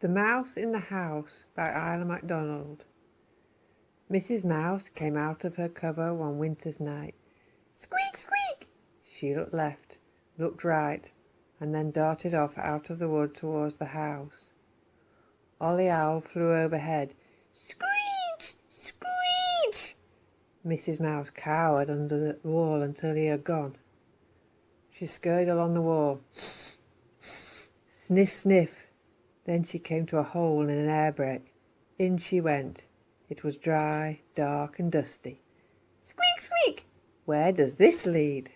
The Mouse in the House by Isla MacDonald. Mrs. Mouse came out of her cover one winter's night. Squeak, squeak! She looked left, looked right, and then darted off out of the wood towards the house. Ollie Owl flew overhead. Screech! Screech! Mrs. Mouse cowered under the wall until he had gone. She scurried along the wall. Sniff, sniff. Then she came to a hole in an air brake. In she went. It was dry, dark, and dusty. Squeak, squeak! Where does this lead?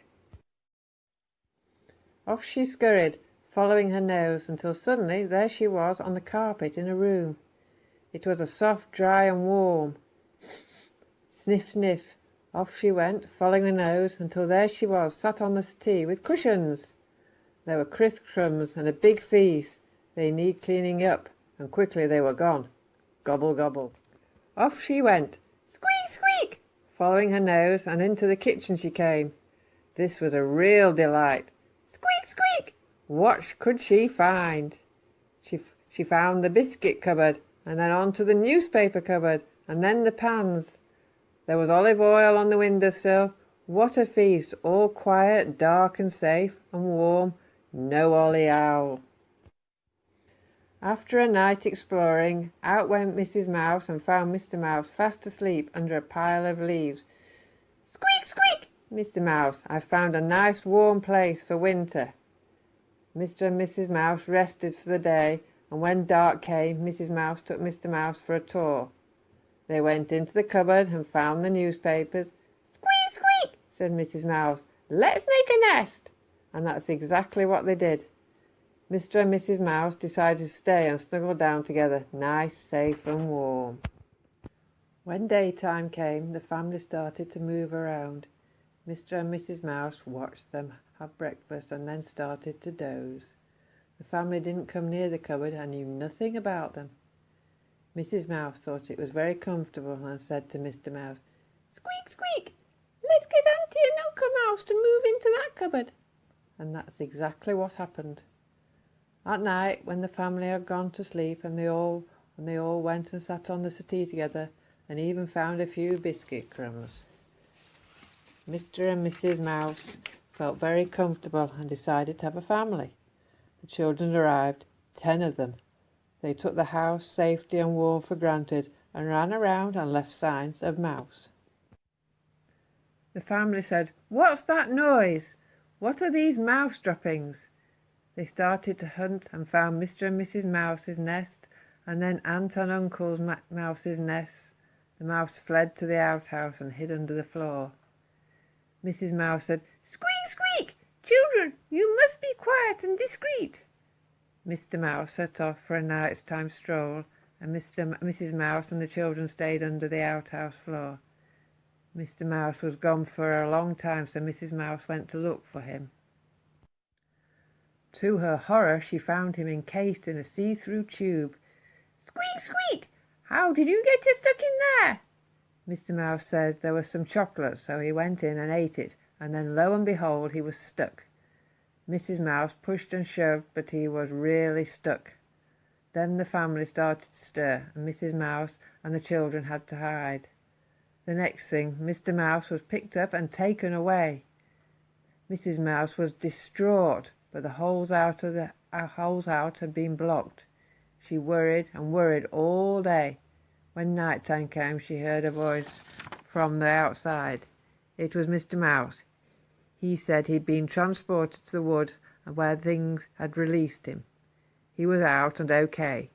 Off she scurried, following her nose, until suddenly there she was on the carpet in a room. It was soft, dry, and warm. Sniff, sniff. Off she went, following her nose, until there she was, sat on the settee with cushions. There were crisp crumbs and a big feast. They need cleaning up, and quickly they were gone. Gobble, gobble. Off she went, squeak, squeak, following her nose, and into the kitchen she came. This was a real delight. Squeak, squeak! What could she find? She found the biscuit cupboard, and then on to the newspaper cupboard, and then the pans. There was olive oil on the windowsill. What a feast, all quiet, dark and safe and warm. No Ollie Owl. After a night exploring, out went Mrs. Mouse and found Mr. Mouse fast asleep under a pile of leaves. Squeak, squeak! Mr. Mouse, I've found a nice warm place for winter. Mr. and Mrs. Mouse rested for the day, and when dark came, Mrs. Mouse took Mr. Mouse for a tour. They went into the cupboard and found the newspapers. Squeak, squeak, said Mrs. Mouse. Let's make a nest. And that's exactly what they did. Mr. and Mrs. Mouse decided to stay and snuggle down together, nice, safe and warm. When daytime came, the family started to move around. Mr. and Mrs. Mouse watched them have breakfast and then started to doze. The family didn't come near the cupboard and knew nothing about them. Mrs. Mouse thought it was very comfortable and said to Mr. Mouse, Squeak, squeak! Let's get Auntie and Uncle Mouse to move into that cupboard. And that's exactly what happened. At night, when the family had gone to sleep and they all went and sat on the settee together and even found a few biscuit crumbs, Mr. and Mrs. Mouse felt very comfortable and decided to have a family. The children arrived, 10 of them. They took the house safety and warm for granted and ran around and left signs of mouse. The family said, What's that noise? What are these mouse droppings? They started to hunt and found Mr. and Mrs. Mouse's nest and then Aunt and Uncle Mouse's nests. The mouse fled to the outhouse and hid under the floor. Mrs. Mouse said, Squeak, squeak! Children, you must be quiet and discreet. Mr. Mouse set off for a night-time stroll, and Mrs. Mouse and the children stayed under the outhouse floor. Mr. Mouse was gone for a long time, so Mrs. Mouse went to look for him. To her horror, she found him encased in a see-through tube. Squeak, squeak! How did you get stuck in there? Mr. Mouse said there was some chocolate, so he went in and ate it, and then lo and behold, he was stuck. Mrs. Mouse pushed and shoved, but he was really stuck. Then the family started to stir, and Mrs. Mouse and the children had to hide. The next thing, Mr. Mouse was picked up and taken away. Mrs. Mouse was distraught, but the holes out had been blocked. She worried and worried all day. When night time came, she heard a voice from the outside. It was Mr. Mouse. He said he'd been transported to the wood where things had released him. He was out and okay.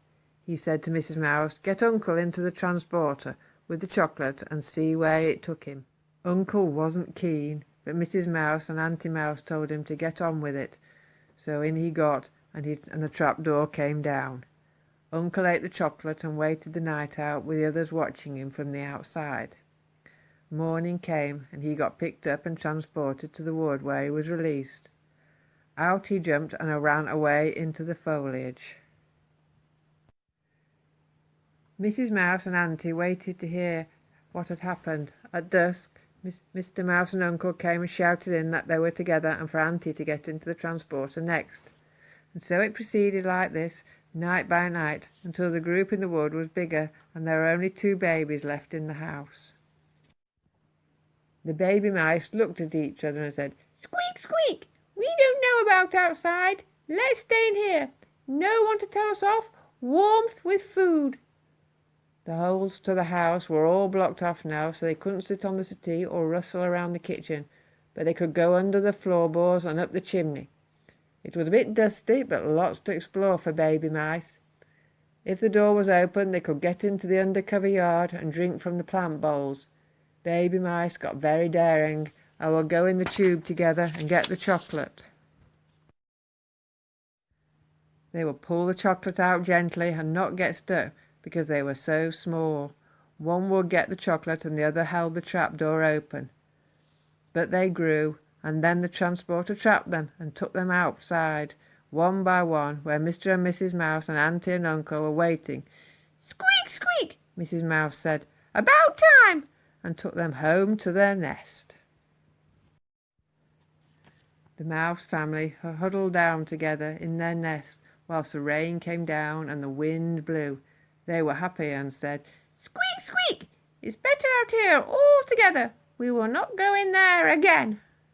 He said to Mrs. Mouse, Get Uncle into the transporter with the chocolate and see where it took him. Uncle wasn't keen, but Mrs. Mouse and Auntie Mouse told him to get on with it. So in he got, and the trap door came down. Uncle ate the chocolate and waited the night out with the others watching him from the outside. Morning came, and he got picked up and transported to the wood where he was released. Out he jumped and ran away into the foliage. Mrs. Mouse and Auntie waited to hear what had happened. At dusk, Mr. Mouse and Uncle came and shouted in that they were together and for Auntie to get into the transporter next. And so it proceeded like this, night by night, until the group in the wood was bigger and there were only 2 babies left in the house. The baby mice looked at each other and said, "Squeak, squeak! We don't know about outside. Let's stay in here. No one to tell us off. Warmth with food." The holes to the house were all blocked off now, so they couldn't sit on the settee or rustle around the kitchen, but they could go under the floorboards and up the chimney. It was a bit dusty, but lots to explore for baby mice. If the door was open, they could get into the undercover yard and drink from the plant bowls. Baby mice got very daring and would go in the tube together and get the chocolate. They would pull the chocolate out gently and not get stuck because they were so small. One would get the chocolate and the other held the trapdoor open. But they grew, and then the transporter trapped them and took them outside, one by one, where Mr. and Mrs. Mouse and Auntie and Uncle were waiting. "Squeak, squeak!" Mrs. Mouse said. "About time!" and took them home to their nest. The Mouse family huddled down together in their nest whilst the rain came down and the wind blew. They were happy and said, "Squeak, squeak! It's better out here all together. We will not go in there again."